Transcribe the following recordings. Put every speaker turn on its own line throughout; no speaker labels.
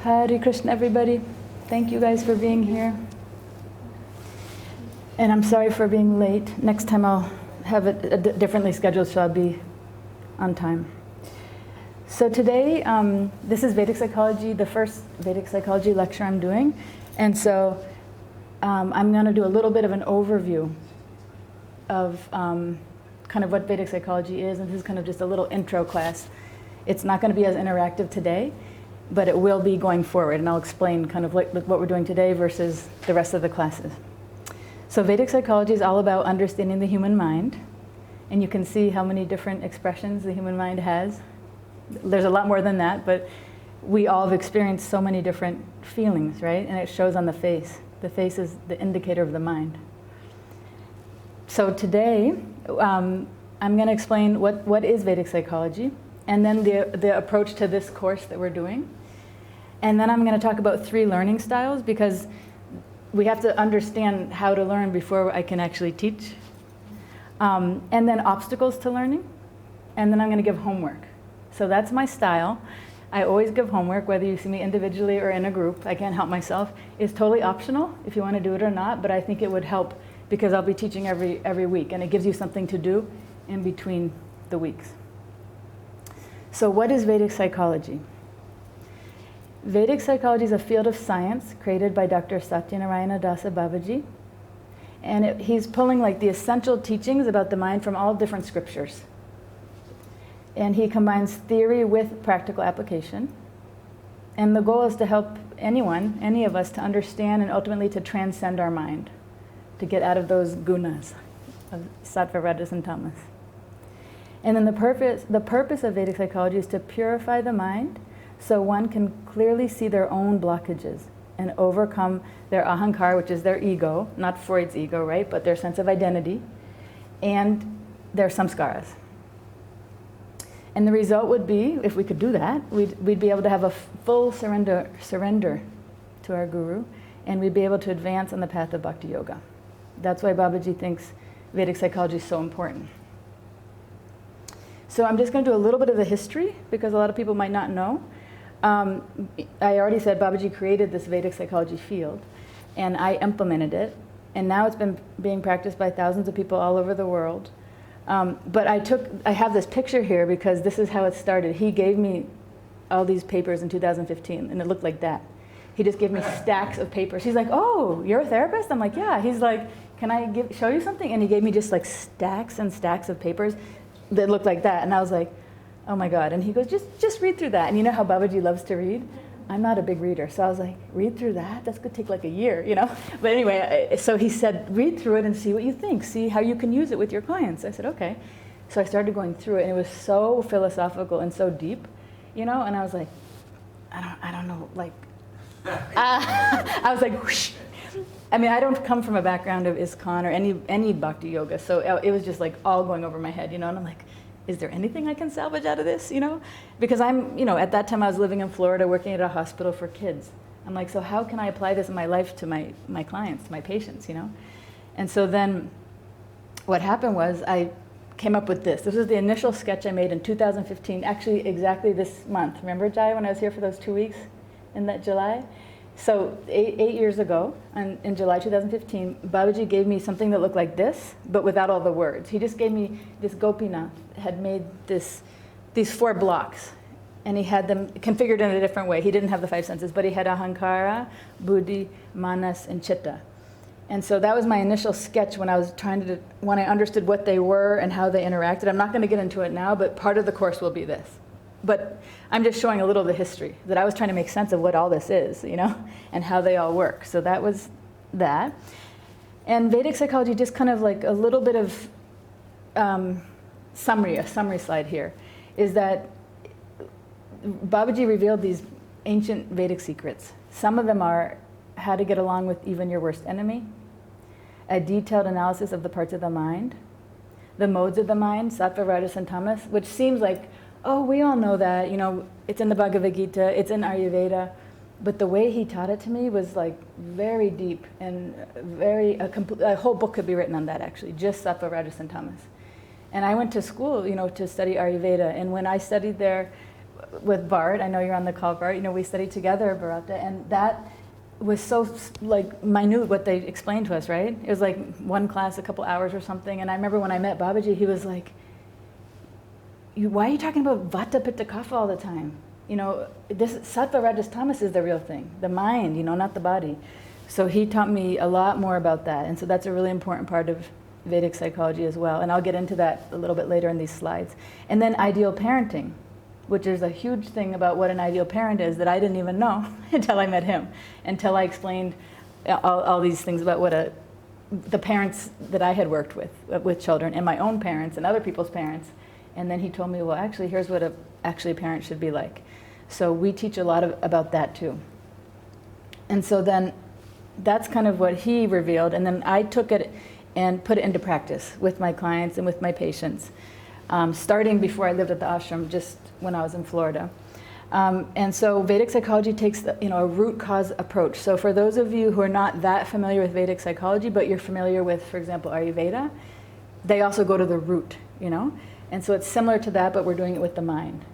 Hare Krishna, everybody. Thank you guys for being here. And I'm sorry for being late. Next time I'll have it differently scheduled, so I'll be on time. So today, this is Vedic Psychology, the first Vedic Psychology lecture I'm doing. And so I'm going to do a little bit of an overview of kind of what Vedic Psychology is. And this is kind of just a little intro class. It's not going to be as interactive today, but it will be going forward, and I'll explain kind of what we're doing today versus the rest of the classes. So Vedic Psychology is all about understanding the human mind, and you can see how many different expressions the human mind has. There's a lot more than that, but we all have experienced so many different feelings, right? And it shows on the face. The face is the indicator of the mind. So today, I'm going to explain what is Vedic Psychology, and then the approach to this course that we're doing. And then I'm going to talk about 3 learning styles, because we have to understand how to learn before I can actually teach. And then obstacles to learning. And then I'm going to give homework. So that's my style. I always give homework, whether you see me individually or in a group. I can't help myself. It's totally optional if you want to do it or not, but I think it would help because I'll be teaching every week, and it gives you something to do in between the weeks. So what is Vedic Psychology? Vedic Psychology is a field of science created by Dr. Satyanarayana Dasa Babaji. And he's pulling like the essential teachings about the mind from all different scriptures. And he combines theory with practical application. And the goal is to help anyone, any of us, to understand and ultimately to transcend our mind, to get out of those gunas of sattva, rajas, and tamas. And then the purpose of Vedic Psychology is to purify the mind so one can clearly see their own blockages and overcome their ahankar, which is their ego, not Freud's ego, right, but their sense of identity, and their samskaras. And the result would be, if we could do that, we'd be able to have a full surrender to our guru, and we'd be able to advance on the path of bhakti yoga. That's why Babaji thinks Vedic Psychology is so important. So I'm just going to do a little bit of the history, because a lot of people might not know. I already said Babaji created this Vedic Psychology field, and I implemented it. And now it's been being practiced by thousands of people all over the world. But I have this picture here because this is how it started. He gave me all these papers in 2015, and it looked like that. He just gave me stacks of papers. He's like, "Oh, you're a therapist?" I'm like, "Yeah." He's like, "Can I show you something?" And he gave me just like stacks and stacks of papers that looked like that. And I was like, "Oh my God." And he goes, just read through that. And you know how Babaji loves to read? I'm not a big reader. So I was like, read through that? That's going to take like a year, you know? But anyway, so he said, read through it and see what you think. See how you can use it with your clients. I said, okay. So I started going through it, and it was so philosophical and so deep, you know? And I was like, I don't know, like, I was like, whoosh. I mean, I don't come from a background of ISKCON or any bhakti yoga, so it was just like all going over my head, you know? And I'm like, is there anything I can salvage out of this, you know? Because at that time I was living in Florida working at a hospital for kids. I'm like, so how can I apply this in my life to my clients, my patients, you know? And so then what happened was I came up with this. This was the initial sketch I made in 2015, actually exactly this month. Remember, Jai, when I was here for those 2 weeks in that July? So 8 years ago, in July 2015, Babaji gave me something that looked like this, but without all the words. He just gave me this Gopinath, had made these 4 blocks, and he had them configured in a different way. He didn't have the 5 senses, but he had ahankara, buddhi, manas, and chitta. And so that was my initial sketch when I understood what they were and how they interacted. I'm not going to get into it now, but part of the course will be this. But I'm just showing a little of the history, that I was trying to make sense of what all this is, you know, and how they all work. So that was that. And Vedic Psychology, just kind of like a little bit of a summary slide here, is that Babaji revealed these ancient Vedic secrets. Some of them are how to get along with even your worst enemy, a detailed analysis of the parts of the mind, the modes of the mind, sattva, rajas, and tamas, which seems like, oh, we all know that, you know, it's in the Bhagavad Gita, it's in Ayurveda, but the way he taught it to me was like very deep and a whole book could be written on that actually, just sattva, rajas, and tamas. And I went to school, you know, to study Ayurveda, and when I studied there, with Bart. I know you're on the call, Bart. We studied together, Bharata, and that was so like minute what they explained to us, right? It was like one class, a couple hours or something. And I remember when I met Babaji, he was like, why are you talking about Vata, Pitta, Kapha all the time? This Sattva, Rajas, Tamas is the real thing, the mind, not the body. So he taught me a lot more about that. And so that's a really important part of Vedic psychology as well. And I'll get into that a little bit later in these slides. And then ideal parenting, which is a huge thing about what an ideal parent is that I didn't even know until I met him, until I explained all these things about what the parents that I had worked with children, and my own parents and other people's parents. And then he told me, well, actually, here's what a parent should be like. So we teach a lot about that too. And so then that's kind of what he revealed. And then I took it and put it into practice with my clients and with my patients, starting before I lived at the ashram, just when I was in Florida. And so Vedic psychology takes a root cause approach. So for those of you who are not that familiar with Vedic psychology, but you're familiar with, for example, Ayurveda, they also go to the root, And so it's similar to that, but we're doing it with the mind,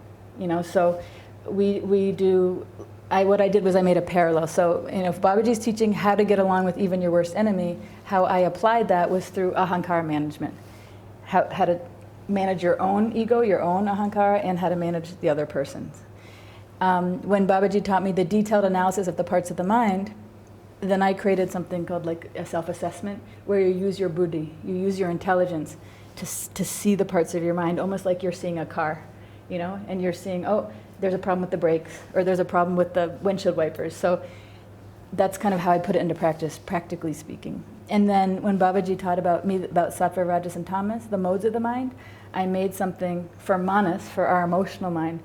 So we do. What I did was I made a parallel. So if Babaji's teaching how to get along with even your worst enemy, how I applied that was through ahankara management, how to manage your own ego, your own ahankara, and how to manage the other person's. When Babaji taught me the detailed analysis of the parts of the mind, then I created something called like a self-assessment, where you use your buddhi, you use your intelligence to see the parts of your mind, almost like you're seeing a car, and you're seeing, oh, there's a problem with the brakes, or there's a problem with the windshield wipers. So that's kind of how I put it into practice, practically speaking. And then when Babaji taught about sattva, rajas, and tamas, the modes of the mind, I made something for manas, for our emotional mind,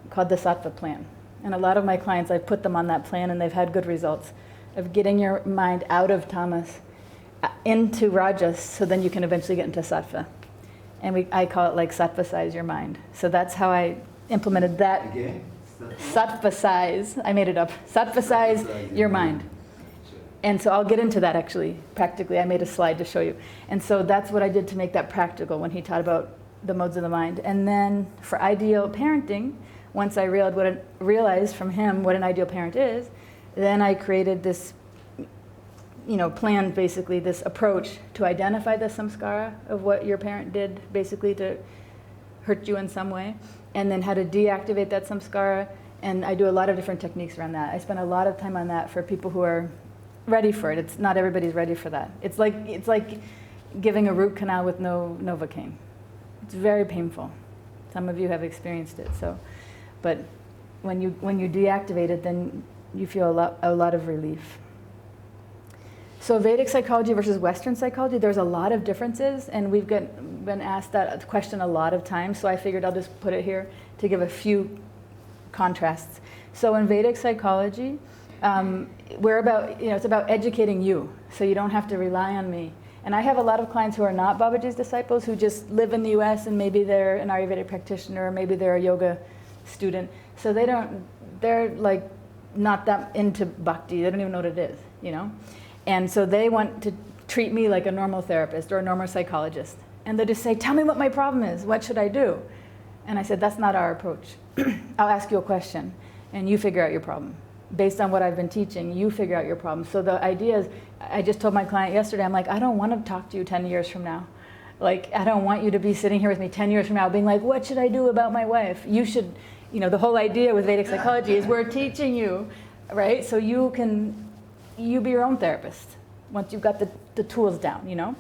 called the sattva plan. And a lot of my clients, I've put them on that plan, and they've had good results of getting your mind out of tamas into rajas, so then you can eventually get into sattva. And I call it like sattva-size your mind. So that's how I implemented that.
Again?
Sattva-size, I made it up. Sattva-size your mind. And so I'll get into that actually, practically. I made a slide to show you. And so that's what I did to make that practical when he taught about the modes of the mind. And then for ideal parenting, once I realized from him what an ideal parent is, then I created this plan, basically, this approach to identify the samskara of what your parent did, basically to hurt you in some way, and then how to deactivate that samskara. And I do a lot of different techniques around that. I spend a lot of time on that for people who are ready for it. It's not everybody's ready for that. It's like giving a root canal with no Novocaine. It's very painful. Some of you have experienced it. But when you deactivate it, then you feel a lot of relief. So Vedic psychology versus Western psychology, there's a lot of differences, and we've been asked that question a lot of times, so I figured I'll just put it here to give a few contrasts. So in Vedic psychology, we're about, it's about educating you, so you don't have to rely on me. And I have a lot of clients who are not Babaji's disciples, who just live in the US, and maybe they're an Ayurvedic practitioner, or maybe they're a yoga student. So they're like not that into bhakti, they don't even know what it is, And so they want to treat me like a normal therapist or a normal psychologist. And they just say, tell me what my problem is, what should I do? And I said, that's not our approach. I'll ask you a question, and you figure out your problem. Based on what I've been teaching, you figure out your problem. So the idea is, I just told my client yesterday, I'm like, I don't want to talk to you 10 years from now. Like, I don't want you to be sitting here with me 10 years from now being like, what should I do about my wife? You should, the whole idea with Vedic psychology is we're teaching you, right? So you be your own therapist once you've got the tools down,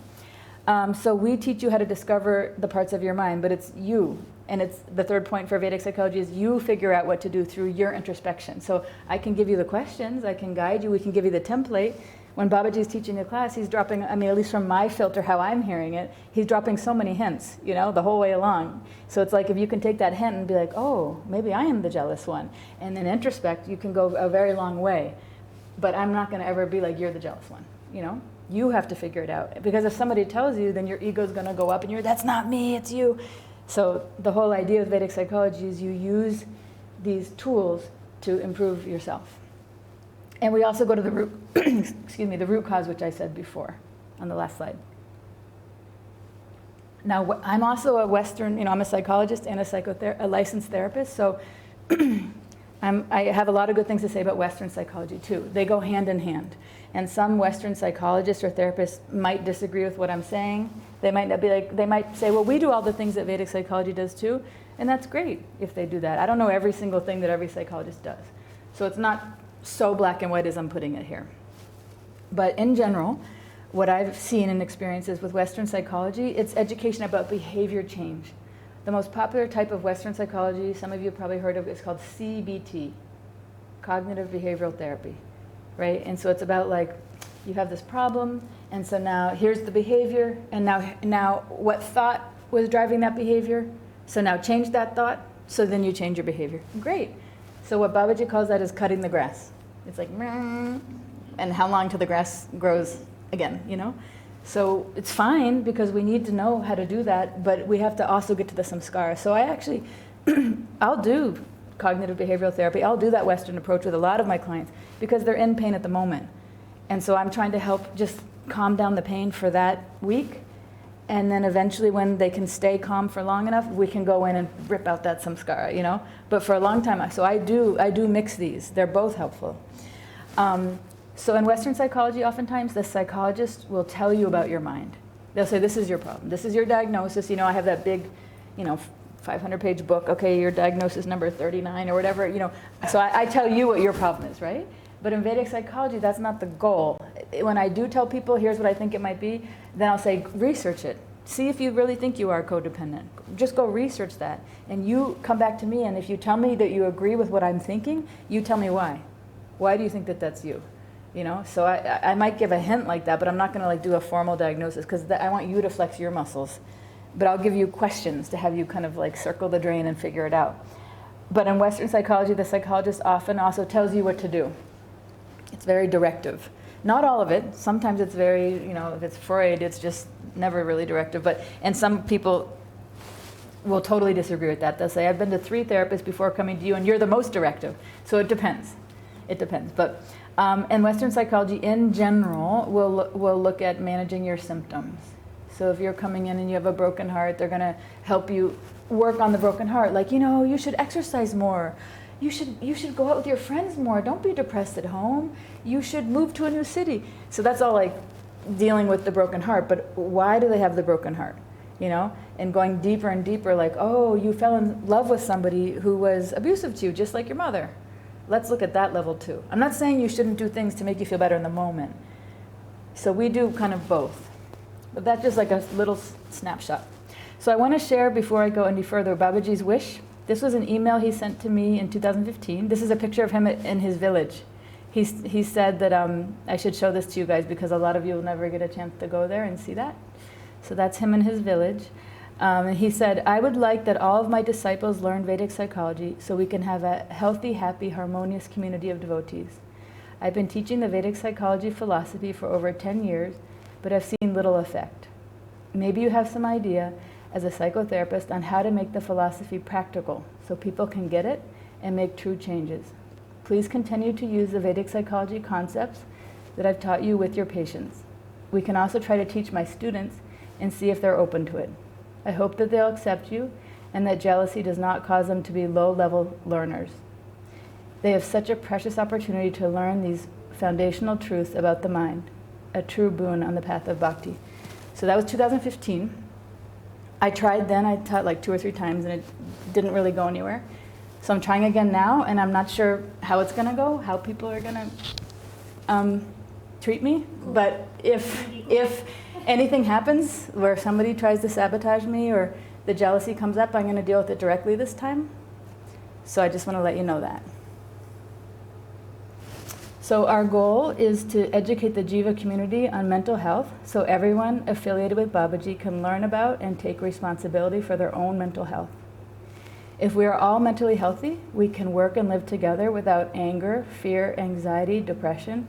So we teach you how to discover the parts of your mind, but it's you. And it's the third point for Vedic psychology is you figure out what to do through your introspection. So I can give you the questions, I can guide you, we can give you the template. When Babaji's teaching the class, he's dropping, at least from my filter, how I'm hearing it, he's dropping so many hints, the whole way along. So it's like if you can take that hint and be like, oh, maybe I am the jealous one. And then introspect, you can go a very long way. But I'm not going to ever be like, you're the jealous one, You have to figure it out. Because if somebody tells you, then your ego's going to go up and that's not me, it's you. So the whole idea of Vedic psychology is you use these tools to improve yourself. And we also go to the root, the root cause, which I said before on the last slide. Now, I'm also a Western, I'm a psychologist and a licensed therapist. So I have a lot of good things to say about Western psychology too. They go hand in hand. And some Western psychologists or therapists might disagree with what I'm saying. They might not be like, they might say, well, we do all the things that Vedic psychology does too. And that's great if they do that. I don't know every single thing that every psychologist does. So it's not so black and white as I'm putting it here. But in general, what I've seen and experiences with Western psychology, it's education about behavior change. The most popular type of Western psychology, some of you have probably heard of, is called CBT, cognitive behavioral therapy, right? And so it's about like, you have this problem, and so now here's the behavior, and now what thought was driving that behavior? So now change that thought, so then you change your behavior. Great. So what Babaji calls that is cutting the grass. It's like, and how long till the grass grows again, you know? So it's fine because we need to know how to do that, but we have to also get to the samskara. So I actually, I'll do cognitive behavioral therapy. I'll do that Western approach with a lot of my clients because they're in pain at the moment. And so I'm trying to help just calm down the pain for that week. And then eventually when they can stay calm for long enough, we can go in and rip out that samskara, you know? But for a long time, so I do mix these. They're both helpful. So in Western psychology, oftentimes the psychologist will tell you about your mind. They'll say, this is your problem. This is your diagnosis. You know, I have that big, 500-page book. Okay, your diagnosis number 39 or whatever, you know. So I tell you what your problem is, right? But in Vedic psychology, that's not the goal. When I do tell people, here's what I think it might be, then I'll say, research it. See if you really think you are codependent. Just go research that. And you come back to me, and if you tell me that you agree with what I'm thinking, you tell me why. Why do you think that that's you? You know, so I might give a hint like that, but I'm not going to like do a formal diagnosis because I want you to flex your muscles. But I'll give you questions to have you kind of like circle the drain and figure it out. But in Western psychology, the psychologist often also tells you what to do. It's very directive. Not all of it. Sometimes it's very, if it's Freud, it's just never really directive. And some people will totally disagree with that. They'll say, I've been to 3 therapists before coming to you, and you're the most directive. So it depends. It depends. But and Western psychology in general will look at managing your symptoms. So if you're coming in and you have a broken heart, they're going to help you work on the broken heart. Like, you should exercise more. You should go out with your friends more. Don't be depressed at home. You should move to a new city. So that's all like dealing with the broken heart. But why do they have the broken heart? And going deeper and deeper, like, oh, you fell in love with somebody who was abusive to you, just like your mother. Let's look at that level too. I'm not saying you shouldn't do things to make you feel better in the moment. So we do kind of both. But that's just like a little snapshot. So I want to share, before I go any further, Babaji's wish. This was an email he sent to me in 2015. This is a picture of him in his village. He said that I should show this to you guys because a lot of you will never get a chance to go there and see that. So that's him in his village. And he said, I would like that all of my disciples learn Vedic psychology so we can have a healthy, happy, harmonious community of devotees. I've been teaching the Vedic psychology philosophy for over 10 years, but I've seen little effect. Maybe you have some idea as a psychotherapist on how to make the philosophy practical so people can get it and make true changes. Please continue to use the Vedic psychology concepts that I've taught you with your patients. We can also try to teach my students and see if they're open to it. I hope that they'll accept you and that jealousy does not cause them to be low-level learners. They have such a precious opportunity to learn these foundational truths about the mind, a true boon on the path of bhakti. So that was 2015. I tried then, I taught like 2 or 3 times and it didn't really go anywhere. So I'm trying again now and I'm not sure how it's going to go, how people are going to treat me. But if anything happens where somebody tries to sabotage me or the jealousy comes up, I'm going to deal with it directly this time. So I just want to let you know that. So our goal is to educate the Jiva community on mental health so everyone affiliated with Babaji can learn about and take responsibility for their own mental health. If we are all mentally healthy, we can work and live together without anger, fear, anxiety, depression,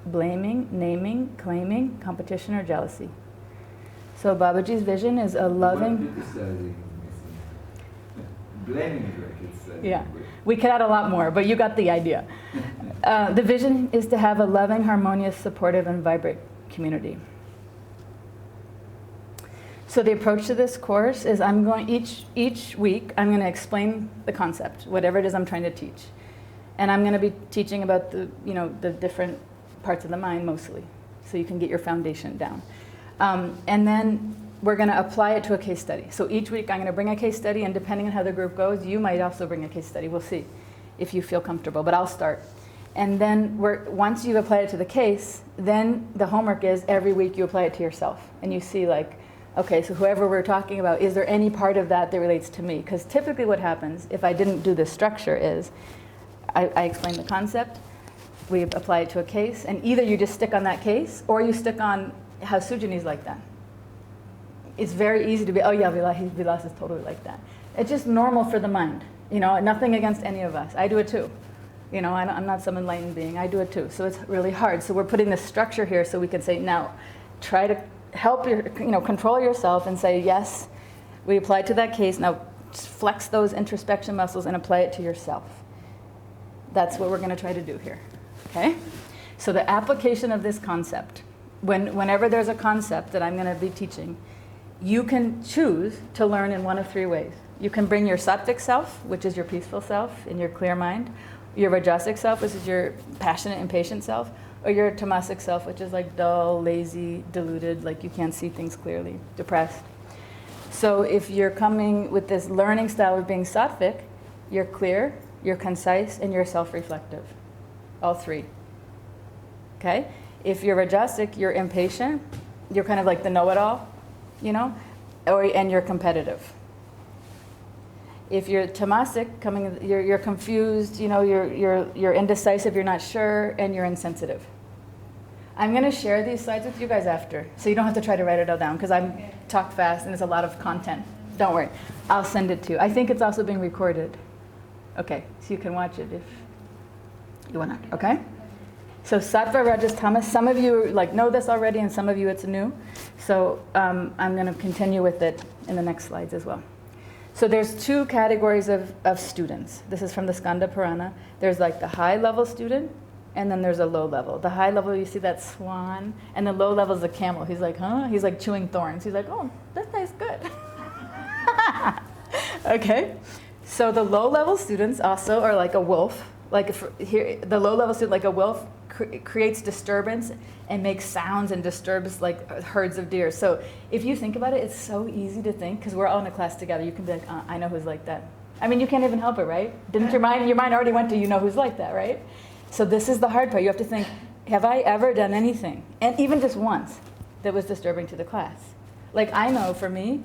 blaming, naming, claiming, competition, or jealousy. So Babaji's vision is a loving...
Blaming is like it's...
Yeah, we could add a lot more, but you got the idea. The vision is to have a loving, harmonious, supportive, and vibrant community. So the approach to this course is I'm going, each week, I'm going to explain the concept, whatever it is I'm trying to teach. And I'm going to be teaching about the different parts of the mind mostly, so you can get your foundation down. And then we're going to apply it to a case study. So each week I'm going to bring a case study, and depending on how the group goes, you might also bring a case study. We'll see if you feel comfortable, but I'll start. And then once you've applied it to the case, then the homework is every week you apply it to yourself. And you see like, okay, so whoever we're talking about, is there any part of that that relates to me? Because typically what happens, if I didn't do this structure, is I explain the concept, we apply it to a case, and either you just stick on that case, or you stick on how Sujani's like that. It's very easy to be, oh yeah, Vilas is totally like that. It's just normal for the mind. Nothing against any of us. I do it too. I'm not some enlightened being. I do it too. So it's really hard. So we're putting this structure here so we can say, now, try to help control yourself and say, yes, we applied to that case. Now flex those introspection muscles and apply it to yourself. That's what we're going to try to do here. Okay? So the application of this concept, whenever there's a concept that I'm going to be teaching, you can choose to learn in one of three ways. You can bring your sattvic self, which is your peaceful self in your clear mind, your rajasic self, which is your passionate, impatient self, or your tamasic self, which is like dull, lazy, deluded, like you can't see things clearly, depressed. So if you're coming with this learning style of being sattvic, you're clear, you're concise, and you're self-reflective. All three. Okay? If you're rajasic, you're impatient, you're kind of like the know-it-all, and you're competitive. If you're tamasic, you're confused, you're indecisive, you're not sure, and you're insensitive. I'm going to share these slides with you guys after, so you don't have to try to write it all down, because I talk fast and it's a lot of content. Don't worry. I'll send it to you. I think it's also being recorded. Okay, so you can watch it if you want to, okay? So sattva, rajas, tamas, some of you know this already, and some of you it's new. So I'm going to continue with it in the next slides as well. So there's two categories of students. This is from the Skanda Purana. There's like the high level student, and then there's a low level. The high level, you see that swan, and the low level is the camel. He's like, huh? He's like chewing thorns. He's like, oh, that tastes good. Okay. So the low level students also are like a wolf. The low level student, like a wolf, creates disturbance and makes sounds and disturbs like herds of deer. So if you think about it, it's so easy to think, because we're all in a class together. You can be like, I know who's like that. I mean, you can't even help it, right? Didn't your mind already went to, who's like that, right? So this is the hard part. You have to think, have I ever done anything, and even just once, that was disturbing to the class? Like, I know for me,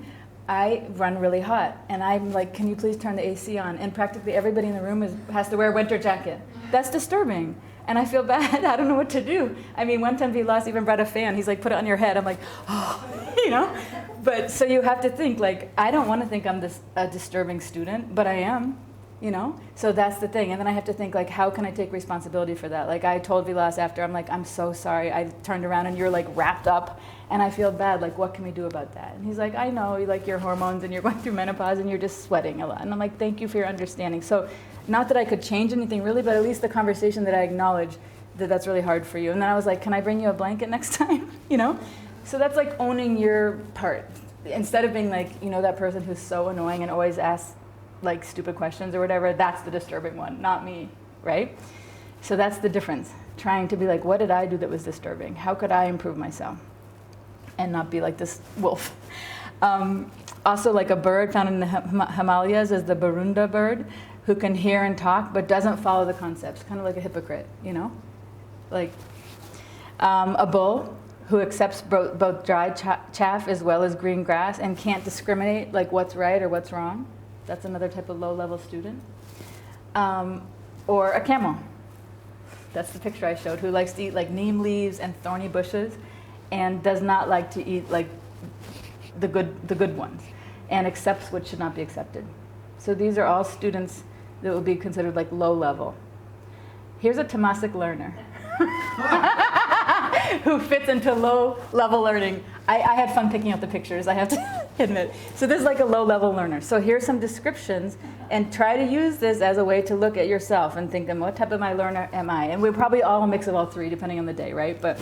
I run really hot, and I'm like, can you please turn the AC on? And practically everybody in the room has to wear a winter jacket. That's disturbing. And I feel bad. I don't know what to do. I mean, one time Vilas even brought a fan. He's like, put it on your head. I'm like, oh, But so you have to think, like, I don't want to think I'm a disturbing student, but I am, So that's the thing. And then I have to think, like, how can I take responsibility for that? Like, I told Vilas after, I'm like, I'm so sorry. I turned around and you're like wrapped up, and I feel bad. Like, what can we do about that? And he's like, I know, like, your hormones and you're going through menopause and you're just sweating a lot. And I'm like, thank you for your understanding. So not that I could change anything really, but at least the conversation that I acknowledge that's really hard for you. And then I was like, can I bring you a blanket next time? So that's like owning your part. Instead of being like, that person who's so annoying and always asks like stupid questions or whatever, that's the disturbing one, not me, right? So that's the difference. Trying to be like, what did I do that was disturbing? How could I improve myself? And not be like this wolf. Also, like a bird found in the Himalayas is the Barunda bird, who can hear and talk but doesn't follow the concepts, kind of like a hypocrite, Like a bull who accepts both dry chaff as well as green grass and can't discriminate like what's right or what's wrong. That's another type of low-level student. Or a camel. That's the picture I showed, who likes to eat like neem leaves and thorny bushes, and does not like to eat like the good ones, and accepts what should not be accepted. So these are all students that would be considered like low level. Here's a tamasic learner who fits into low level learning. I had fun picking out the pictures, I have to admit. So this is like a low level learner. So here's some descriptions, and try to use this as a way to look at yourself and think, what type of my learner am I? And we're probably all a mix of all three, depending on the day, right? But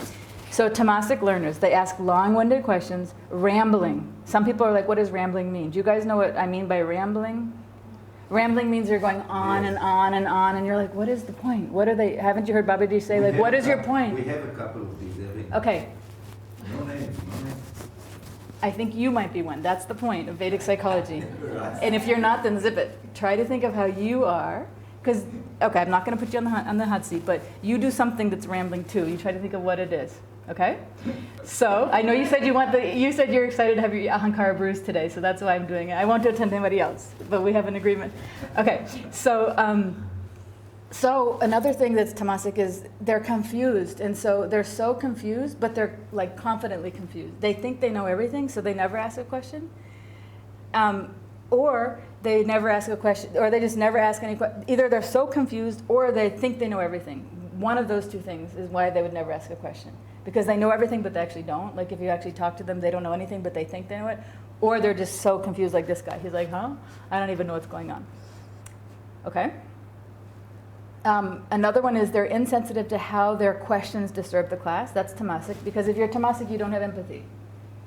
So Tamasic learners, they ask long-winded questions, rambling. Some people are like, what does rambling mean? Do you guys know what I mean by rambling? Rambling means you're going on and on and on, and you're like, what is the point? What are they, haven't you heard Babaji say, like, what is your point?
We have a couple of these.
Okay.
No names, no names.
I think you might be one. That's the point of Vedic psychology.
Right.
And if you're not, then zip it. Try to think of how you are. Because, okay, I'm not going to put you on the hot seat, but you do something that's rambling too. You try to think of what it is. Okay? So, I know you said you said you're excited to have your ahankara bruised today, so that's why I'm doing it. I won't do it to anybody else, but we have an agreement. Okay, so, so another thing that's tamasic is they're confused, and so they're so confused, but they're like confidently confused. They think they know everything, so they never ask a question. Or they never ask a question, or they just never ask any questions. Either they're so confused, or they think they know everything. One of those two things is why they would never ask a question. Because they know everything, but they actually don't. Like if you actually talk to them, they don't know anything, but they think they know it. Or they're just so confused like this guy. He's like, huh? I don't even know what's going on. Okay? Another one is they're insensitive to how their questions disturb the class. That's tamasic. Because if you're tamasic, you don't have empathy.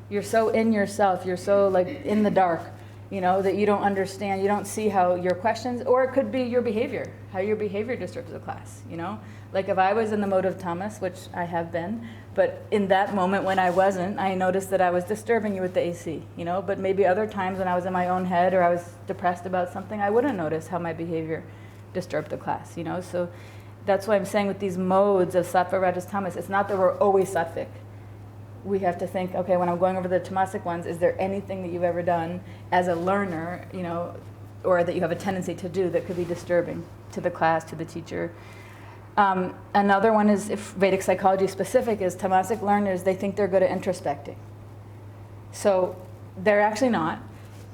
You're so in yourself. You're so like in the dark, you know, that you don't understand. You don't see how your questions, or it could be your behavior, how your behavior disturbs the class, you know. Like if I was in the mode of tamas, which I have been, but in that moment when I wasn't, I noticed that I was disturbing you with the AC, you know. But maybe other times when I was in my own head or I was depressed about something, I wouldn't notice how my behavior disturbed the class, you know. So that's why I'm saying with these modes of sattva, rajas, tamas, it's not that we're always sattvic. We have to think, okay, when I'm going over the tamasic ones, is there anything that you've ever done as a learner, you know, or that you have a tendency to do that could be disturbing to the class, to the teacher? Another one is, if Vedic psychology specific, is tamasic learners, they think they're good at introspecting. So they're actually not,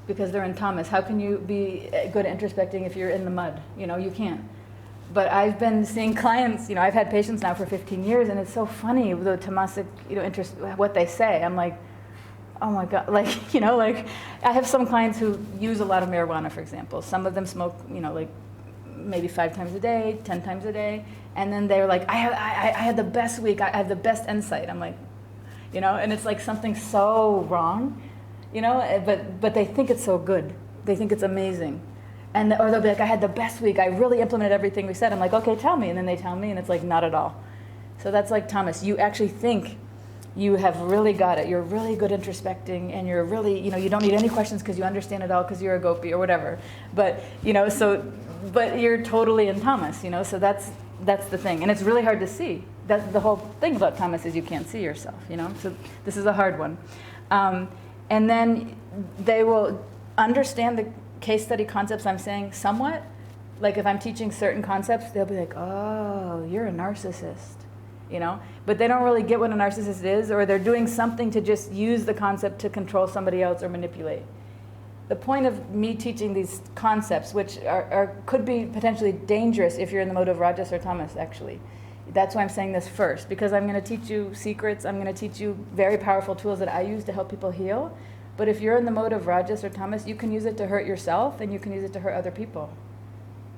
because they're in tamas. How can you be good at introspecting if you're in the mud? You know, you can't. But I've been seeing clients, you know, I've had patients now for 15 years, and it's so funny, the tamasic, you know, what they say. I'm like, oh my God, like, you know, like, I have some clients who use a lot of marijuana, for example. Some of them smoke, you know, like, maybe 5 times a day, 10 times a day, and then they're like, I had the best week, I have the best insight. I'm like, you know, and it's like something so wrong, you know, but they think it's so good. They think it's amazing. And, or they'll be like, I had the best week, I really implemented everything we said. I'm like, okay, tell me. And then they tell me, and it's like, not at all. So that's like Thomas. You actually think you have really got it. You're really good introspecting, and you're really, you know, you don't need any questions because you understand it all because you're a gopi or whatever. But, you know, so, but you're totally in Thomas, you know, so that's the thing. And it's really hard to see. That's the whole thing about Thomas, is you can't see yourself, you know. So this is a hard one. And then they will understand the case study concepts I'm saying somewhat. Like if I'm teaching certain concepts, they'll be like, oh, you're a narcissist, you know. But they don't really get what a narcissist is, or they're doing something to just use the concept to control somebody else or manipulate. The point of me teaching these concepts, which could be potentially dangerous if you're in the mode of rajas or tamas, actually. That's why I'm saying this first, because I'm going to teach you secrets. I'm going to teach you very powerful tools that I use to help people heal. But if you're in the mode of rajas or tamas, you can use it to hurt yourself, and you can use it to hurt other people.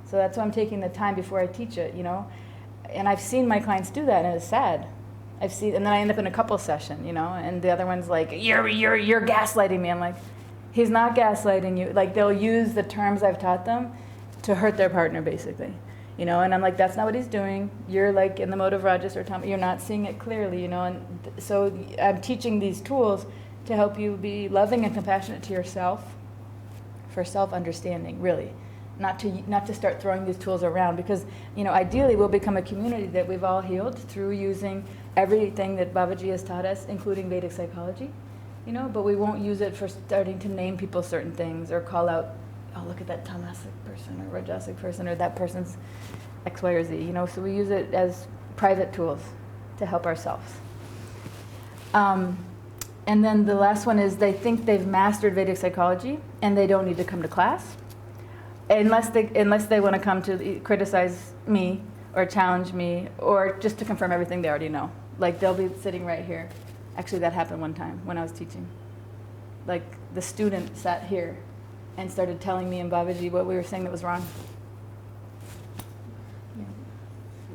So that's why I'm taking the time before I teach it, you know. And I've seen my clients do that, and it's sad. And then I end up in a couple session, you know, and the other one's like, you're gaslighting me. I'm like, he's not gaslighting you. Like, they'll use the terms I've taught them to hurt their partner, basically, you know. And I'm like, that's not what he's doing. You're like in the mode of rajas or tamas. You're not seeing it clearly, you know. And so I'm teaching these tools to help you be loving and compassionate to yourself, for self-understanding, really. Not to start throwing these tools around, because, you know, ideally we'll become a community that we've all healed through using everything that Babaji has taught us, including Vedic psychology, you know, but we won't use it for starting to name people certain things or call out, oh, look at that tamasic person or rajasic person or that person's X, Y, or Z, you know, so we use it as private tools to help ourselves. And then the last one is they think they've mastered Vedic psychology and they don't need to come to class. Unless they want to come to criticize me or challenge me or just to confirm everything they already know. Like they'll be sitting right here. Actually, that happened one time when I was teaching. Like the student sat here and started telling me and Babaji what we were saying that was wrong. Yeah.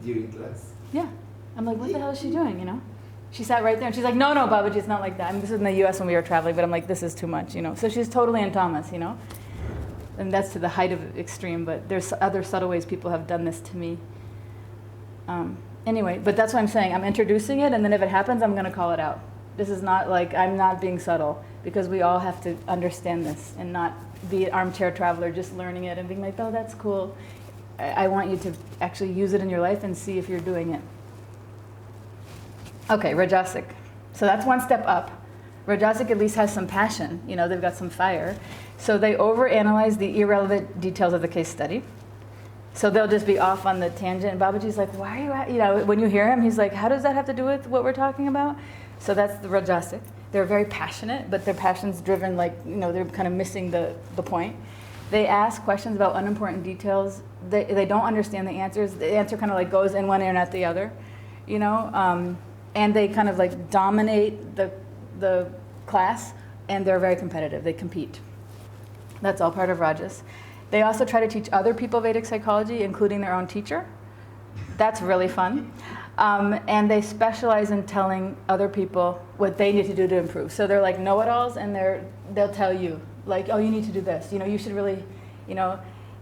During class?
Yeah. I'm like, what the hell is she doing, you know? She sat right there and she's like, no, Babaji, it's not like that. I mean, this was in the US when we were traveling, but I'm like, this is too much, So she's totally in Thomas, And that's to the height of extreme, but there's other subtle ways people have done this to me. Anyway, but that's what I'm saying. I'm introducing it, and then if it happens, I'm going to call it out. This is not like, I'm not being subtle, because we all have to understand this and not be an armchair traveler just learning it and being like, oh, that's cool. I want you to actually use it in your life and see if you're doing it. Okay, Rajasic. So that's one step up. Rajasic at least has some passion. They've got some fire. So they overanalyze the irrelevant details of the case study. So they'll just be off on the tangent. And Babaji's like, why are you when you hear him, he's like, how does that have to do with what we're talking about? So that's the Rajasic. They're very passionate, but their passion's driven they're kind of missing the point. They ask questions about unimportant details. They don't understand the answers. The answer kind of goes in one ear and out the other, and they kind of dominate the class, and they're very competitive. They compete. That's all part of Rajas. They also try to teach other people Vedic psychology, including their own teacher. That's really fun. And they specialize in telling other people what they need to do to improve. So they're like know-it-alls, and they'll tell you, oh, you need to do this. You should really,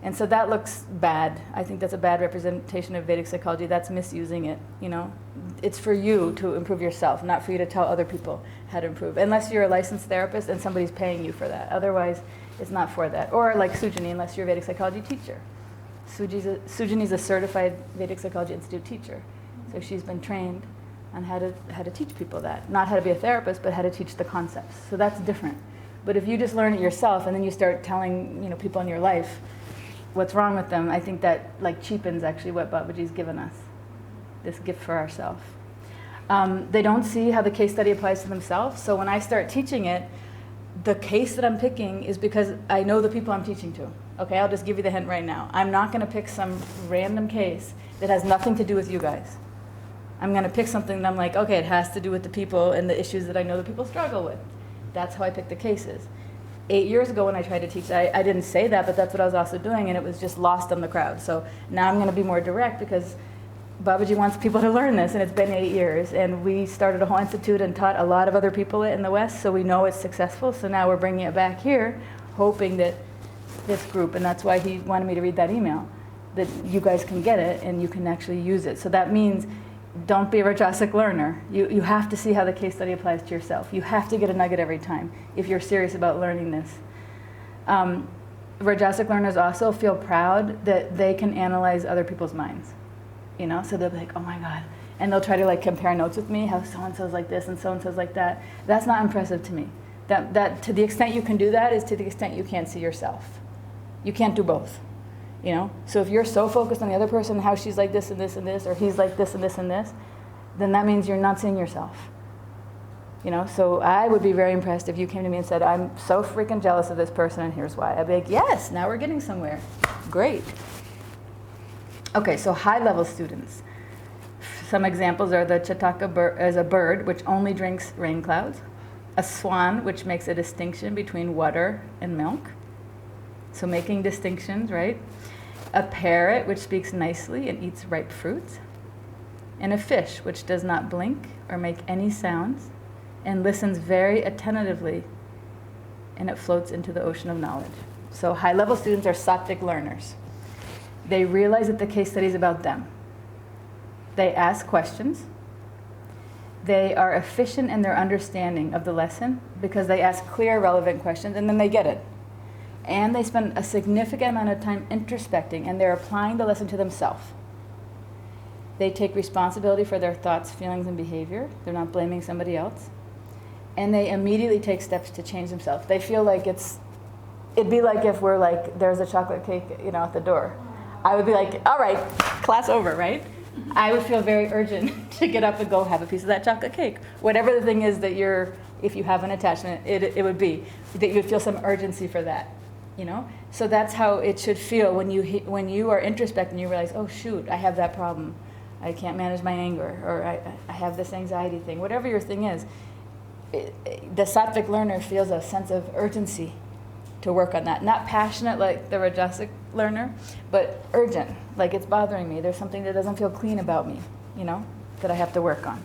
And so that looks bad. I think that's a bad representation of Vedic psychology. That's misusing it, It's for you to improve yourself, not for you to tell other people how to improve. Unless you're a licensed therapist and somebody's paying you for that. Otherwise, it's not for that. Or like Sujani, unless you're a Vedic psychology teacher. Sujani's a certified Vedic Psychology Institute teacher. So she's been trained on how to teach people that. Not how to be a therapist, but how to teach the concepts. So that's different. But if you just learn it yourself and then you start telling people in your life what's wrong with them, I think that cheapens actually what Babaji's given us, this gift for ourselves. They don't see how the case study applies to themselves. So when I start teaching it, the case that I'm picking is because I know the people I'm teaching to. Okay, I'll just give you the hint right now. I'm not going to pick some random case that has nothing to do with you guys. I'm going to pick something that I'm like, okay, it has to do with the people and the issues that I know the people struggle with. That's how I pick the cases. 8 years ago when I tried to teach, I didn't say that, but that's what I was also doing, and it was just lost on the crowd. So now I'm going to be more direct because Babaji wants people to learn this, and it's been 8 years, and we started a whole institute and taught a lot of other people it in the West, so we know it's successful. So now we're bringing it back here, hoping that this group, and that's why he wanted me to read that email, that you guys can get it and you can actually use it. So that means don't be a Rajasic learner. You have to see how the case study applies to yourself. You have to get a nugget every time if you're serious about learning this. Rajasic learners also feel proud that they can analyze other people's minds. So they'll be like, oh my God. And they'll try to compare notes with me, how so-and-so's like this and so-and-so's like that. That's not impressive to me. That to the extent you can do that is to the extent you can't see yourself. You can't do both. So if you're so focused on the other person, how she's like this and this and this, or he's like this and this and this, then that means you're not seeing yourself. So I would be very impressed if you came to me and said, I'm so freaking jealous of this person and here's why. I'd be like, yes, now we're getting somewhere. Great. Okay, so high-level students. Some examples are the Chataka as a bird, which only drinks rain clouds. A swan, which makes a distinction between water and milk. So making distinctions, right? A parrot, which speaks nicely and eats ripe fruits. And a fish, which does not blink or make any sounds and listens very attentively, and it floats into the ocean of knowledge. So high-level students are sattvic learners. They realize that the case study is about them. They ask questions. They are efficient in their understanding of the lesson because they ask clear, relevant questions, and then they get it. And they spend a significant amount of time introspecting, and they're applying the lesson to themselves. They take responsibility for their thoughts, feelings, and behavior. They're not blaming somebody else. And they immediately take steps to change themselves. They feel like it'd be like if we're like, there's a chocolate cake, at the door. I would be like, all right, class over, right? I would feel very urgent to get up and go have a piece of that chocolate cake. Whatever the thing is that if you have an attachment, it would be that you would feel some urgency for that, So that's how it should feel when you are introspecting. You realize, oh shoot, I have that problem. I can't manage my anger, or I have this anxiety thing. Whatever your thing is, the sattvic learner feels a sense of urgency to work on that. Not passionate like the Rajasic learner, but urgent, like it's bothering me. There's something that doesn't feel clean about me, that I have to work on.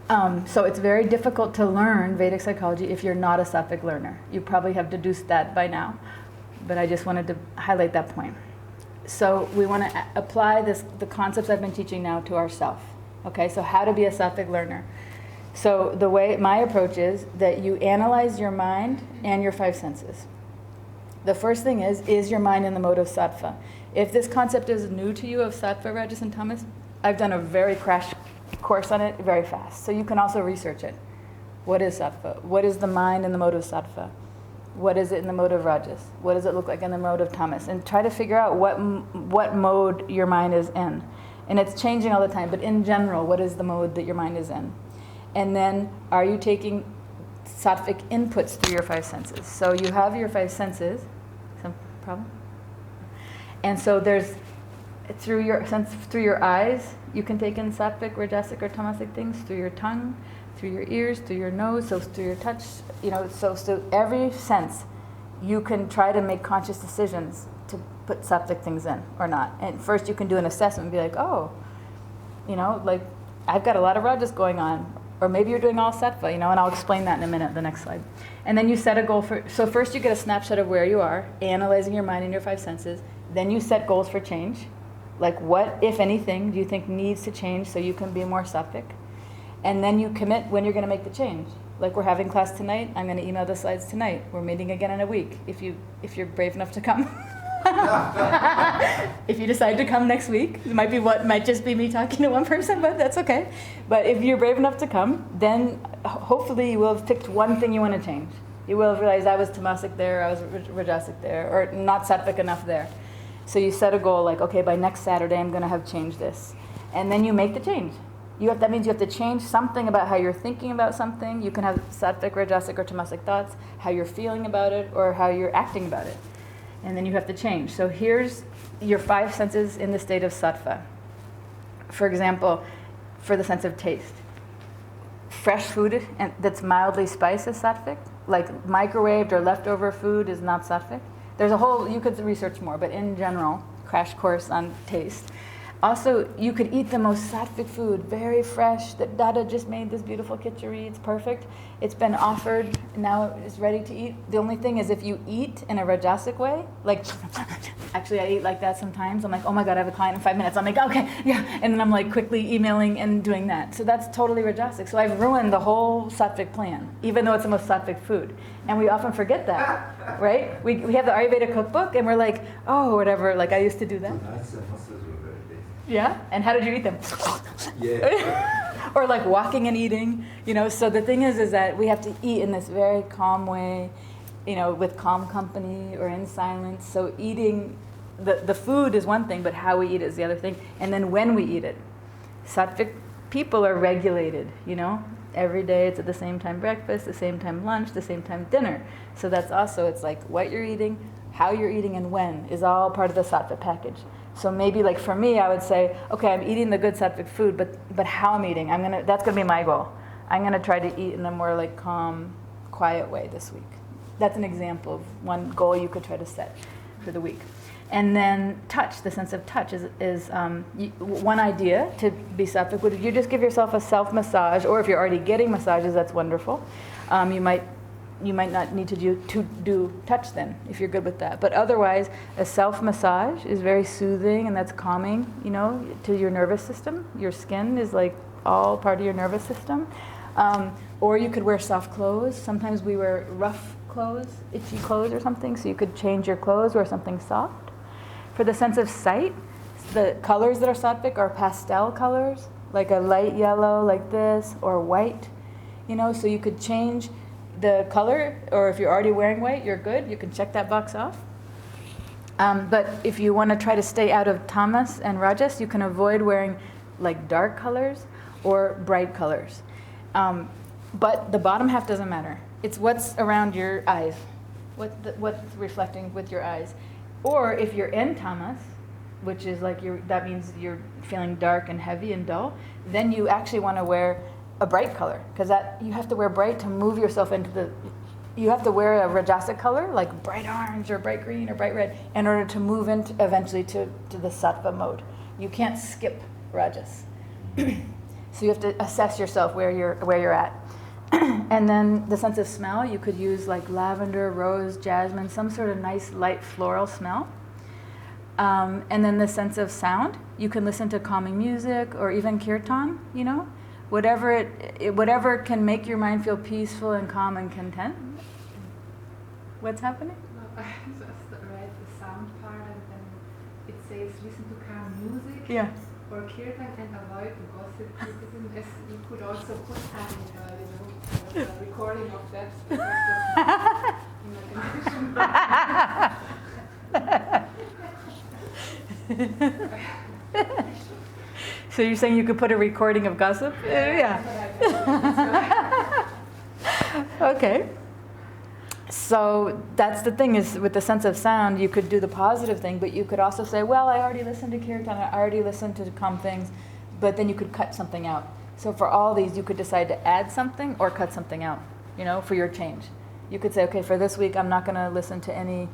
So it's very difficult to learn Vedic psychology if you're not a sattvic learner. You probably have deduced that by now, but I just wanted to highlight that point. So we want to apply the concepts I've been teaching now to ourselves. Okay, so how to be a sattvic learner. So the way my approach is that you analyze your mind and your five senses. The first thing is your mind in the mode of sattva? If this concept is new to you of sattva, rajas, and tamas, I've done a very crash course on it very fast. So you can also research it. What is sattva? What is the mind in the mode of sattva? What is it in the mode of rajas? What does it look like in the mode of tamas? And try to figure out what mode your mind is in. And it's changing all the time, but in general, what is the mode that your mind is in? And then, are you taking sattvic inputs through your five senses? So you have your five senses. Some problem? And so there's, through your eyes, you can take in sattvic, rajasic, or tamasic things. Through your tongue, through your ears, through your nose, so through your touch. So every sense, you can try to make conscious decisions to put sattvic things in or not. And first, you can do an assessment and be like, oh, like I've got a lot of rajas going on. Or maybe you're doing all sattva, and I'll explain that in a minute, the next slide. And then you set a goal so first you get a snapshot of where you are, analyzing your mind and your five senses. Then you set goals for change. Like what, if anything, do you think needs to change so you can be more sattvic? And then you commit when you're going to make the change. Like we're having class tonight, I'm going to email the slides tonight. We're meeting again in a week, if you're brave enough to come. If you decide to come next week, it might just be me talking to one person, but that's okay. But if you're brave enough to come, then hopefully you will have picked one thing you want to change. You will have realized I was tamasic there, I was rajasic there, or not sattvic enough there. So you set a goal like, okay, by next Saturday I'm going to have changed this. And then you make the change. That means you have to change something about how you're thinking about something. You can have sattvic, rajasic, or tamasic thoughts, how you're feeling about it, or how you're acting about it. And then you have to change. So here's your five senses in the state of sattva. For example, for the sense of taste. Fresh food that's mildly spiced is sattvic. Like microwaved or leftover food is not sattvic. There's you could research more, but in general, crash course on taste. Also, you could eat the most sattvic food, very fresh, that Dada just made this beautiful khichdi, it's perfect. It's been offered, now it's ready to eat. The only thing is if you eat in a rajasic way, like, actually I eat like that sometimes. I'm like, oh my God, I have a client in 5 minutes. I'm like, okay, yeah. And then I'm like quickly emailing and doing that. So that's totally rajasic. So I've ruined the whole sattvic plan, even though it's the most sattvic food. And we often forget that, right? We have the Ayurveda cookbook and we're like, oh, whatever, like I used to do that. Yeah? And how did you eat them?
Yeah.
Or like walking and eating, So the thing is that we have to eat in this very calm way, with calm company or in silence. So eating, the food is one thing, but how we eat is the other thing. And then when we eat it. Sattvic people are regulated, Every day it's at the same time breakfast, the same time lunch, the same time dinner. So that's also, it's like what you're eating, how you're eating, and when is all part of the sattva package. So maybe like for me, I would say, okay, I'm eating the good sattvic food, but how I'm eating, that's gonna be my goal. I'm gonna try to eat in a more like calm, quiet way this week. That's an example of one goal you could try to set for the week. And then touch, the sense of touch is one idea to be sattvic. Would you just give yourself a self-massage, or if you're already getting massages, that's wonderful. You might not need to do touch then, if you're good with that. But otherwise, a self-massage is very soothing, and that's calming, to your nervous system. Your skin is like all part of your nervous system. Or you could wear soft clothes. Sometimes we wear rough clothes, itchy clothes or something, so you could change your clothes, wear something soft. For the sense of sight, the colors that are sattvic are pastel colors, like a light yellow like this, or white, so you could change the color, or if you're already wearing white, you're good. You can check that box off. But if you want to try to stay out of tamas and rajas, you can avoid wearing like dark colors or bright colors. But the bottom half doesn't matter. It's what's around your eyes, what's reflecting with your eyes. Or if you're in tamas, which is like that means you're feeling dark and heavy and dull, then you actually want to wear a bright color, because you have to wear bright to move yourself into you have to wear a rajasic color, like bright orange or bright green or bright red, in order to move eventually to the sattva mode. You can't skip rajas. So you have to assess yourself where you're at. And then the sense of smell, you could use like lavender, rose, jasmine, some sort of nice light floral smell. And then the sense of sound, you can listen to calming music or even kirtan, you know, whatever can make your mind feel peaceful and calm and content. What's happening?
No, I just read the sound part and then it says listen to calm music
Yeah.
or kirtan and avoid gossip criticism. As you could also put a recording of that
So you're saying you could put a recording of gossip? Yeah. Okay. So that's the thing is with the sense of sound, you could do the positive thing, but you could also say, well, I already listened to kirtan, I already listened to calm things, but then you could cut something out. So for all these, you could decide to add something or cut something out, you know, for your change. You could say, okay, for this week, I'm not going to listen to any,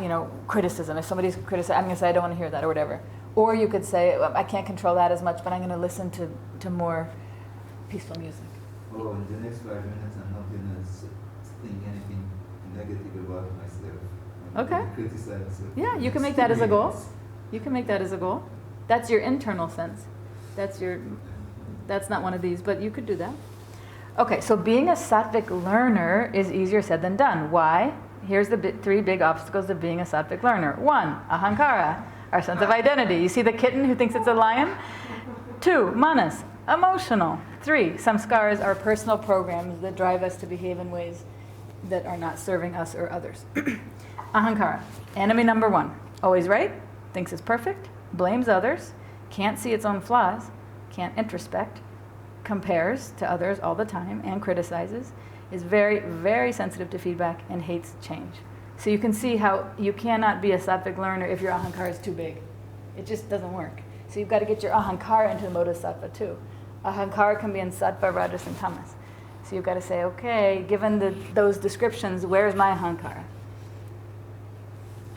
you know, criticism. If somebody's criticizing, I'm going to say, I don't want to hear that or whatever. Or you could say, well, I can't control that as much, but I'm going to listen to more peaceful music.
Oh, in the next 5 minutes, I'm not going to think anything negative about myself.
Okay.
Criticize.
Yeah, you can make that as a goal. You can make that as a goal. That's your internal sense. That's not one of these, but you could do that. Okay, so being a sattvic learner is easier said than done. Why? Here's the three big obstacles of being a sattvic learner. 1, ahankara, our sense of identity. You see the kitten who thinks it's a lion? 2, manas, emotional. 3, samskaras are personal programs that drive us to behave in ways that are not serving us or others. Ahankara, enemy number 1. Always right, thinks it's perfect, blames others, can't see its own flaws, can't introspect, compares to others all the time and criticizes, is very, very sensitive to feedback and hates change. So you can see how you cannot be a sattvic learner if your ahankara is too big. It just doesn't work. So you've got to get your ahankara into the mode of sattva too. Ahankara can be in sattva, rajas, and tamas. So you've got to say, okay, given those descriptions, where is my ahankara?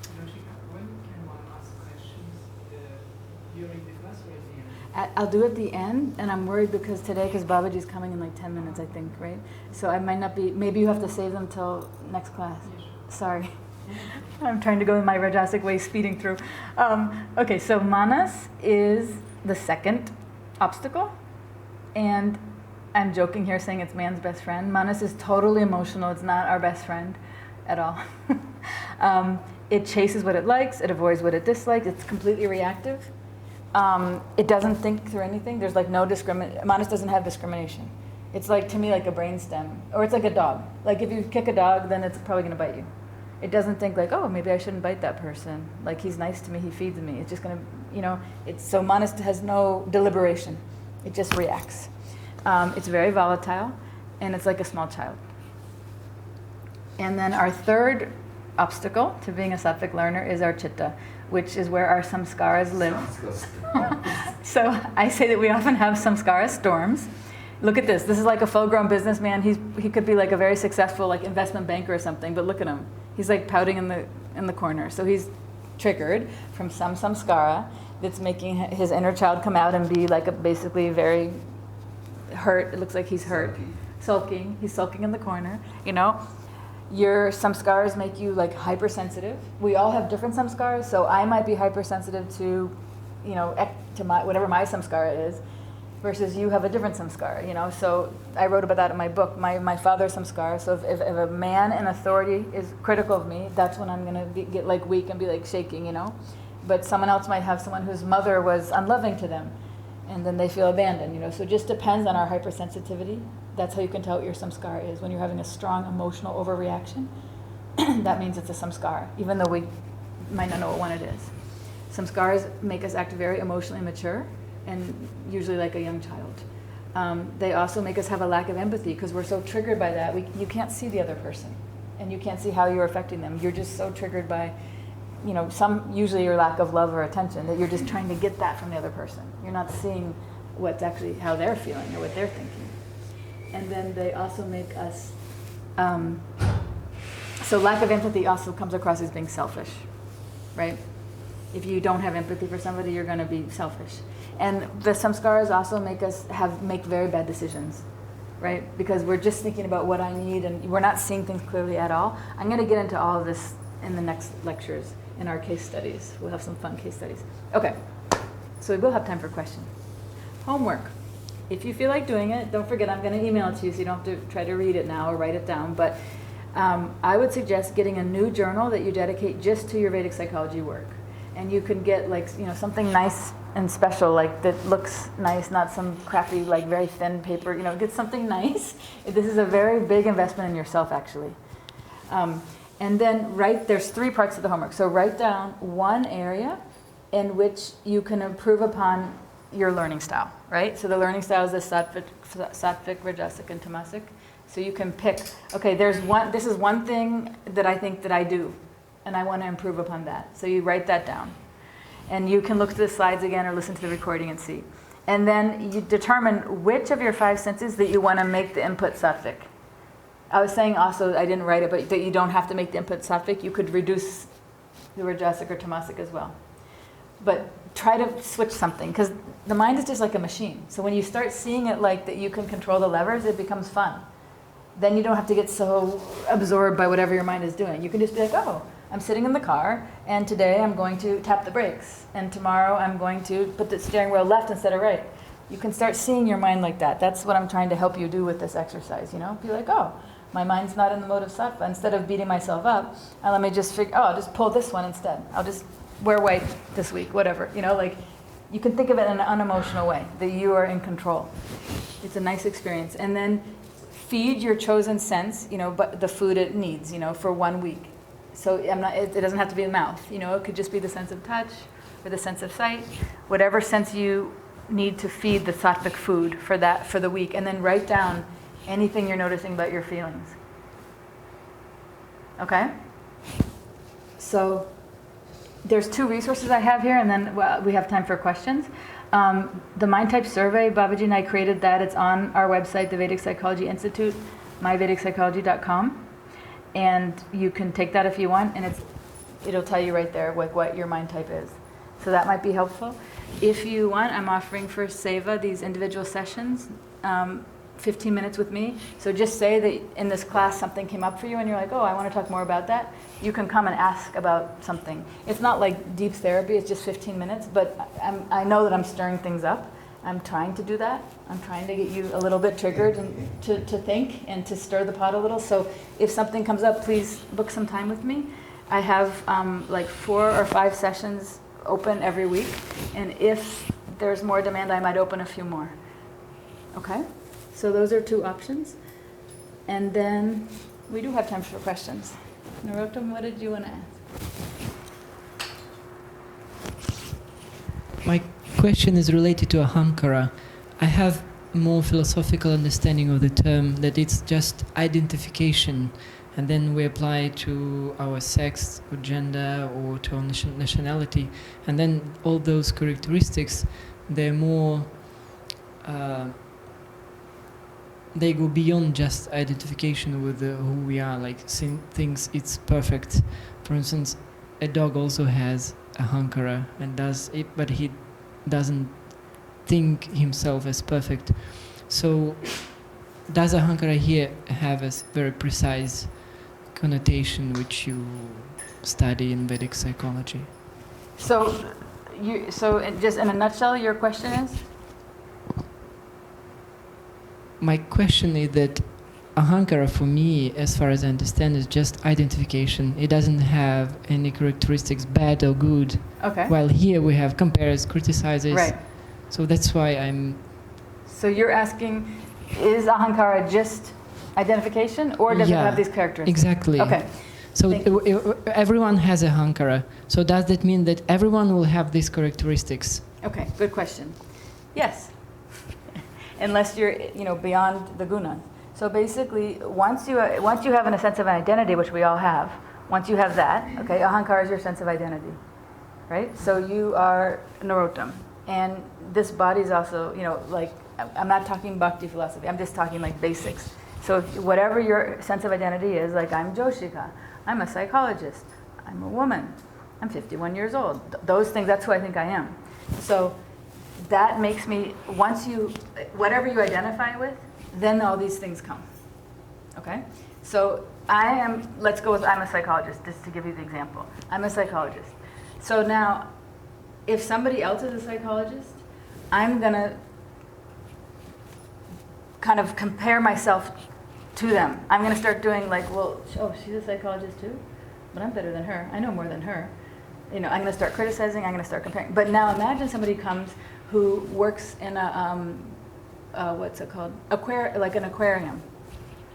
Joshi, when can one ask questions during the class or at the end?
I'll do it at the end, and I'm worried because Babaji's coming in like 10 minutes, I think, right? So I might not be, maybe you have to save them till next class.
Yes.
Sorry. I'm trying to go in my Rajasic way, speeding through. Okay, so manas is the second obstacle, and I'm joking here saying it's man's best friend. Manas is totally emotional. It's not our best friend at all. It chases what it likes. It avoids what it dislikes. It's completely reactive. It doesn't think through anything. There's like no discrimination. Manas doesn't have discrimination. It's like, to me, like a brainstem. Or it's like a dog. Like if you kick a dog, then it's probably going to bite you. It doesn't think like, oh, maybe I shouldn't bite that person. Like he's nice to me, he feeds me. It's just going to, you know, so manas has no deliberation. It just reacts. It's very volatile, and it's like a small child. And then our third obstacle to being a sattvic learner is our chitta, which is where our samskaras live. So I say that we often have samskara storms. Look at this. This is like a full-grown businessman. He could be like a very successful like investment banker or something, but look at him. He's like pouting in the corner. So he's triggered from some samskara that's making his inner child come out and be like basically very hurt. It looks like he's hurt. Sulking. He's sulking in the corner, you know. Your samskaras make you like hypersensitive. We all have different samskaras, so I might be hypersensitive to, you know, to whatever my samskara is, versus you have a different samskara, you know. So I wrote about that in my book, my father's samskara. So if a man in authority is critical of me, that's when I'm going to get like weak and be like shaking, you know. But someone else might have someone whose mother was unloving to them, and then they feel abandoned, you know. So it just depends on our hypersensitivity. That's how you can tell what your samskara is. When you're having a strong emotional overreaction, that means it's a samskara, even though we might not know what one it is. Samskaras make us act very emotionally mature, and usually like a young child. They also make us have a lack of empathy because we're so triggered by that. You can't see the other person, and you can't see how you're affecting them. You're just so triggered by, you know, usually your lack of love or attention, that you're just trying to get that from the other person. You're not seeing what's actually how they're feeling or what they're thinking. And then they also make us, so lack of empathy also comes across as being selfish, right? If you don't have empathy for somebody, you're going to be selfish. And the samskaras also make very bad decisions, right? Because we're just thinking about what I need and we're not seeing things clearly at all. I'm going to get into all of this in the next lectures in our case studies. We'll have some fun case studies. Okay, so we will have time for questions. Homework. If you feel like doing it, don't forget I'm going to email it to you so you don't have to try to read it now or write it down. But I would suggest getting a new journal that you dedicate just to your Vedic psychology work. And you can get something nice and special, like that looks nice, not some crappy, like very thin paper. Get something nice. This is a very big investment in yourself, actually. And then there's 3 parts of the homework. So write down one area in which you can improve upon your learning style, right? So the learning style is the sattvic, rajasic, and tamasic. So you can pick, okay, this is one thing that I think that I do, and I want to improve upon that. So you write that down. And you can look at the slides again or listen to the recording and see. And then you determine which of your 5 senses that you want to make the input sattvic. I was saying also, I didn't write it, but that you don't have to make the input sattvic. You could reduce the rajasic or tamasic as well. But try to switch something, because the mind is just like a machine. So when you start seeing it like that you can control the levers, it becomes fun. Then you don't have to get so absorbed by whatever your mind is doing. You can just be like, oh, I'm sitting in the car, and today I'm going to tap the brakes, and tomorrow I'm going to put the steering wheel left instead of right. You can start seeing your mind like that. That's what I'm trying to help you do with this exercise, Be like, oh, my mind's not in the mode of sattva. Instead of beating myself up, let me just I'll just pull this one instead. I'll just wear white this week, whatever. You can think of it in an unemotional way, that you are in control. It's a nice experience. And then feed your chosen sense, but the food it needs, for 1 week. So it doesn't have to be the mouth, it could just be the sense of touch or the sense of sight, whatever sense you need to feed the sattvic food for the week. And then write down anything you're noticing about your feelings. Okay? So there's 2 resources I have here, and then we have time for questions. The Mind Type Survey, Babaji and I created that. It's on our website, the Vedic Psychology Institute, myvedicpsychology.com. And you can take that if you want, and it'll tell you right there what your mind type is. So that might be helpful. If you want, I'm offering for Seva these individual sessions, 15 minutes with me. So just say that in this class something came up for you and you're like, oh, I want to talk more about that. You can come and ask about something. It's not like deep therapy, it's just 15 minutes, but I know that I'm stirring things up. I'm trying to do that. I'm trying to get you a little bit triggered and to think and to stir the pot a little. So if something comes up, please book some time with me. I have 4 or 5 sessions open every week. And if there's more demand, I might open a few more. Okay? So those are 2 options. And then we do have time for questions. Narottam, what did you want to ask?
My question is related to ahankara. I have more philosophical understanding of the term, that it's just identification, and then we apply it to our sex or gender or to our nationality, and then all those characteristics, they're more they go beyond just identification with who we are, like seeing things it's perfect. For instance, a dog also has ahankara and does it, but he doesn't think himself as perfect. So does ahankara here have a very precise connotation which you study in Vedic psychology?
So just in a nutshell, your question is?
My question is that ahankara for me, as far as I understand, is just identification. It doesn't have any characteristics, bad or good.
Okay.
While here we have compares, criticizes.
Right.
So that's why I'm...
So you're asking, is ahankara just identification, or does it have these characteristics?
Exactly.
Okay.
So everyone has ahankara. So does that mean that everyone will have these characteristics?
Okay, good question. Yes. Unless you're, beyond the guna. So basically, once you have a sense of identity, which we all have, once you have that, okay, ahankara is your sense of identity, right? So you are narottam, and this body is also, I'm not talking bhakti philosophy. I'm just talking like basics. So whatever your sense of identity is, like I'm Joshika, I'm a psychologist, I'm a woman, I'm 51 years old. Those things, that's who I think I am. So that makes me, once you, whatever you identify with, then all these things come. Okay? So let's go with I'm a psychologist, just to give you the example. I'm a psychologist. So now, if somebody else is a psychologist, I'm going to kind of compare myself to them. I'm going to start doing like, well, oh, she's a psychologist too? But I'm better than her. I know more than her. I'm going to start criticizing. I'm going to start comparing. But now imagine somebody comes who works in a, what's it called? Like an aquarium.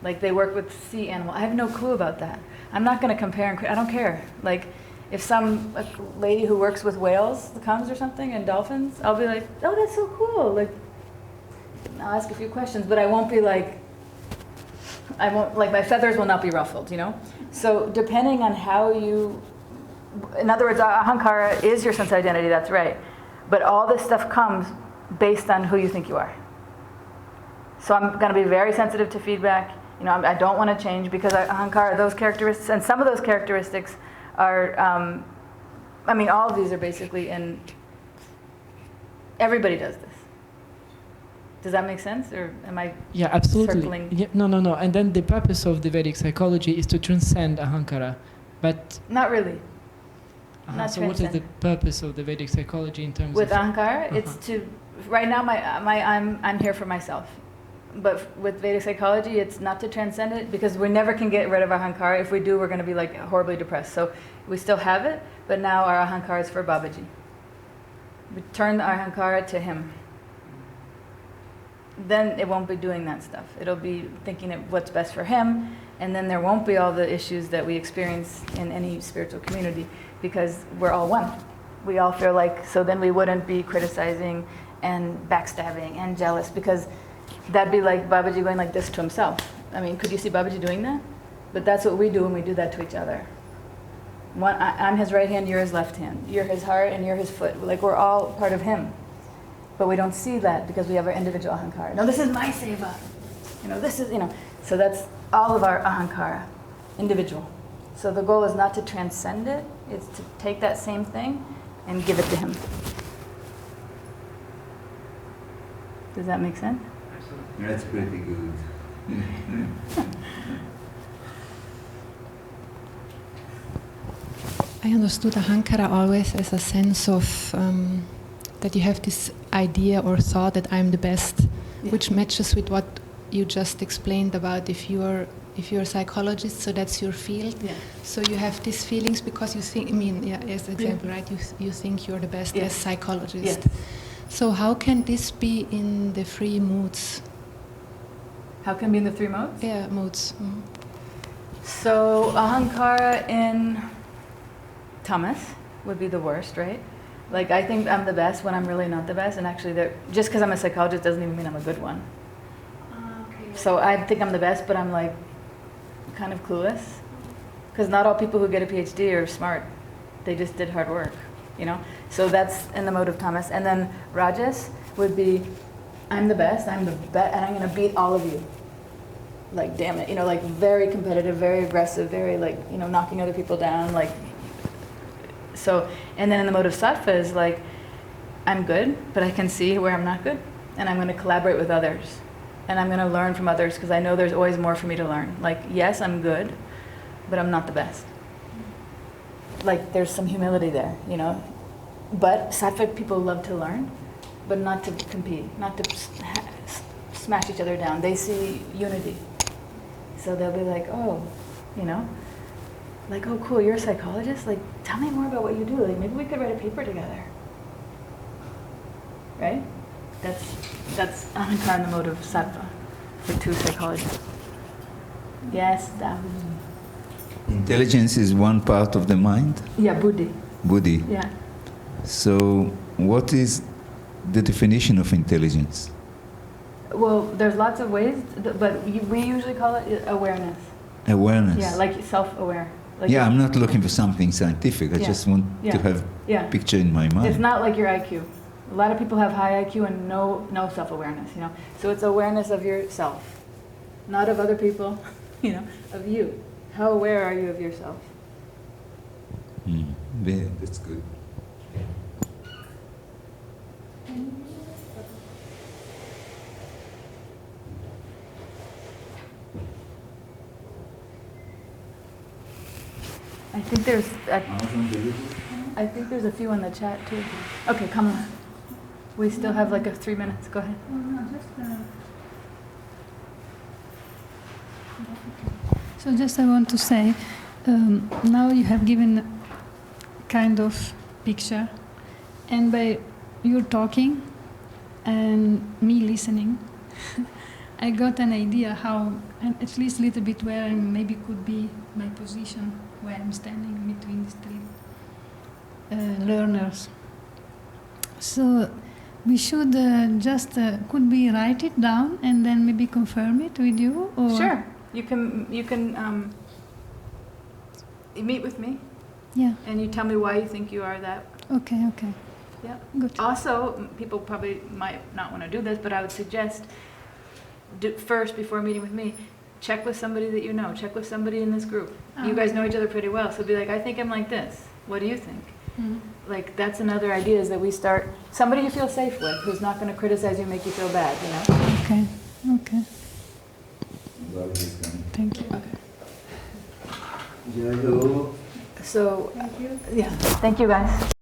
Like they work with sea animal. I have no clue about that. I'm not going to compare and I don't care. Like if some lady who works with whales comes or something and dolphins, I'll be like, oh, that's so cool. Like I'll ask a few questions, but I won't be like, my feathers will not be ruffled, So depending on how you, in other words, ahankara is your sense of identity, that's right. But all this stuff comes based on who you think you are. So I'm going to be very sensitive to feedback. I don't want to change because ahankara, those characteristics, and some of those characteristics are, all of these are basically in, everybody does this. Does that make sense, or am I
absolutely.
circling?
Yeah, no. And then the purpose of the Vedic psychology is to transcend ahankara, but
not really. Not
so what is the purpose of the Vedic psychology in terms
with
of
ahankara? It's to right now I'm here for myself, but with Vedic psychology, it's not to transcend it because we never can get rid of our ahankara. If we do, we're going to be like horribly depressed. So we still have it, but now our ahankara is for Babaji. We turn our ahankara to him. Then it won't be doing that stuff. It'll be thinking of what's best for him, and then there won't be all the issues that we experience in any spiritual community because we're all one. We all feel like, so then we wouldn't be criticizing and backstabbing and jealous because that'd be like Babaji going like this to himself. Could you see Babaji doing that? But that's what we do when we do that to each other. I'm his right hand, you're his left hand. You're his heart and you're his foot. Like we're all part of him. But we don't see that because we have our individual ahankara. No, this is my seva. This is, So that's all of our ahankara, individual. So the goal is not to transcend it. It's to take that same thing and give it to him. Does that make sense?
That's pretty good.
I understood ahankara always as a sense of that you have this idea or thought that I'm the best, which matches with what you just explained about if you're a psychologist, so that's your field. Yeah. So you have these feelings because you think, as an example, right? You think you're the best as psychologist. Yes. So how can this be in the three moods?
How can it be in the three modes?
Yeah, moods. Mm.
So ahankara in tamas would be the worst, right? Like I think I'm the best when I'm really not the best, and actually just because I'm a psychologist doesn't even mean I'm a good one.
Okay.
So I think I'm the best, but I'm like kind of clueless. Because not all people who get a PhD are smart. They just did hard work, So that's in the mode of tamas. And then rajas would be, I'm the best, and I'm going to beat all of you. Like, damn it, like very competitive, very aggressive, very like, knocking other people down, like. So, and then in the mode of sattva is like, I'm good, but I can see where I'm not good, and I'm going to collaborate with others, and I'm going to learn from others because I know there's always more for me to learn. Like, yes, I'm good, but I'm not the best. Like, there's some humility there, But sattvic people love to learn, but not to compete, not to smash each other down. They see unity, so they'll be like, oh, Like, oh, cool, you're a psychologist? Like, tell me more about what you do. Like, maybe we could write a paper together. Right? That's ahankara in the mode of sattva for two psychologists. Yes,
Intelligence is one part of the mind?
Yeah, buddhi.
Buddhi.
Yeah.
So, what is the definition of intelligence?
Well, there's lots of ways, but we usually call it awareness.
Awareness.
Yeah, like self-aware. Like
I'm not looking for something scientific. I just want to have a picture in my mind.
It's not like your IQ. A lot of people have high IQ and no self-awareness, So it's awareness of yourself, not of other people, of you. How aware are you of yourself?
Yeah, that's good.
I think there's
Amazon delivery?
I think there's a few in the chat too. Okay, come on. We still have like 3 minutes. Go ahead.
Oh, no, so just I want to say, now you have given kind of picture, and by you talking and me listening, I got an idea how, and at least a little bit where maybe could be my position, where I'm standing between these three learners. So we should just, could we write it down and then maybe confirm it with you? Or?
Sure. You can you meet with me
Yeah.
and you tell me why you think you are that.
Okay, okay.
Yeah.
Good.
Also, people probably might not want to do this, but I would suggest first, before meeting with me, check with somebody that you know. Check with somebody in this group. You guys know each other pretty well, so be like, I think I'm like this. What do you think?
Mm-hmm.
Like, that's another idea, is that we start, somebody you feel safe with, who's not going to criticize you, make you feel bad, you know?
Okay, okay.
Babaji is coming.
Thank you.
Jai Ho.
So, yeah, thank you guys.